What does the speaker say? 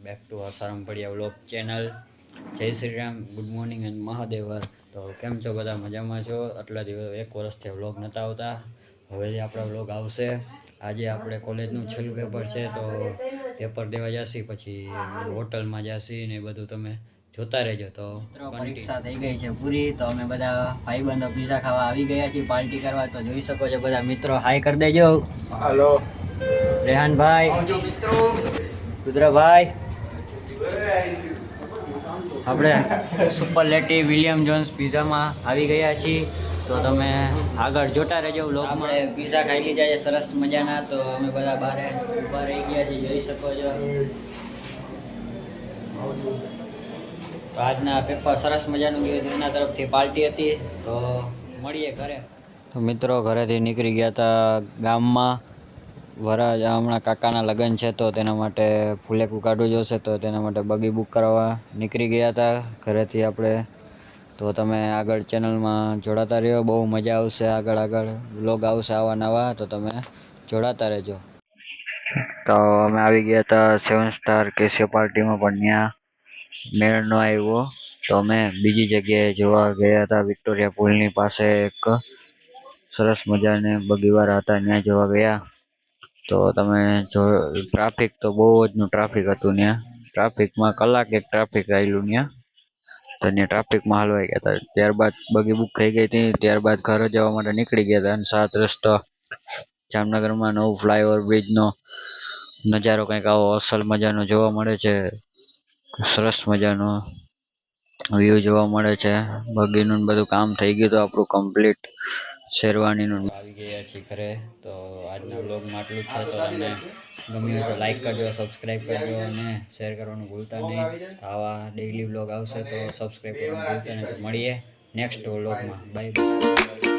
Back to Sarangpadiya vlog channel. Jai Shri Ram, good morning and મહાદેવર. તો કેમ છો બધા? મજામાં છો? આટલા દિવસ 1 વર્ષથી વ્લોગ નહોતા આવતા, હવે આપણા વ્લોગ આવશે. આજે આપણે કોલેજનું છેલ્લું પેપર છે, તો પેપર દેવા જશી, પછી હોટલમાં જશી ને એ બધું તમે જોતા રહેજો. તો પરીક્ષા થઈ ગઈ છે પૂરી, તો અમે બધા ભાઈબંધો પીઝા ખાવા આવી ગયા છીએ પાર્ટી કરવા. તો જોઈ શકો છો બધા મિત્રો, હાય કરી દેજો. હાલો રેહાનભાઈ, રુદ્રભાઈ. આપણે સુપરલેટી વિલિયમ જોન્સ પીઝામાં આવી ગયા છીએ, તો તમે આગળ જોતા રહેજો વ્લોગમાં. આપણે પીઝા ખાઈ લીધા છે સરસ મજાના, તો અમે બધા બહાર ઊભા રહી ગયા છીએ, જોઈ શકો છો. તો આજના પેપર સરસ મજાનું ગયું, એના તરફથી પાર્ટી હતી. તો મળીએ ઘરે. તો મિત્રો ઘરેથી નીકળી ગયા હતા ગામમાં. વરાજ હમણાં કાકાના લગ્ન છે, તો તેના માટે ફુલેકું કાઢવું જોશે, તો તેના માટે બગી બુક કરવા નીકળી ગયા હતા ઘરેથી આપણે. તો તમે આગળ ચેનલમાં જોડાતા રહ્યો, બહુ મજા આવશે. આગળ વ્લોગ આવશે આવા નવા, તો તમે જોડાતા રહેજો. તો અમે આવી ગયા હતા 7 સ્ટાર કેસે પાર્ટીમાં, પણ ત્યાં મેળ ન આવ્યો, તો અમે બીજી જગ્યાએ જોવા ગયા હતા. વિક્ટોરિયા પુલની પાસે એક સરસ મજાને બગીવાળા હતા, ત્યાં જોવા ગયા. તો તમે જો ટ્રાફિક તો બહુ જ નું ટ્રાફિક હતું ત્યાં. ટ્રાફિકમાં કલાક એક ટ્રાફિક આવેલું ત્યાં, તો ત્યાં ટ્રાફિકમાં હલવાઈ ગયા હતા. ત્યારબાદ બગી બુક થઈ ગઈ હતી, ત્યારબાદ ઘરે જવા માટે નીકળી ગયા હતા. અને 7 રસ્તા જામનગરમાં નવું ફ્લાયઓવર બ્રિજનો નજારો કંઈક આવો અસલ મજાનો જોવા મળે છે. સરસ મજાનો વ્યૂ જોવા મળે છે. બગીનું બધું કામ થઈ ગયું હતું આપણું કમ્પ્લીટ. શેરવાનીનું આવી ગયા છીએ ઘરે. તો આજના વ્લોગમાં આટલું જ છે. તો તમને ગમ્યું હોય તો લાઈક કરજો, સબસ્ક્રાઈબ કરજો અને શેર કરવાનું ભૂલતા નહીં. આવા ડેઈલી વ્લોગ આવશે તો સબસ્ક્રાઈબ કરવાનું ભૂલતા નહીં. તો મળીએ નેક્સ્ટ વ્લોગમાં. Bye bye.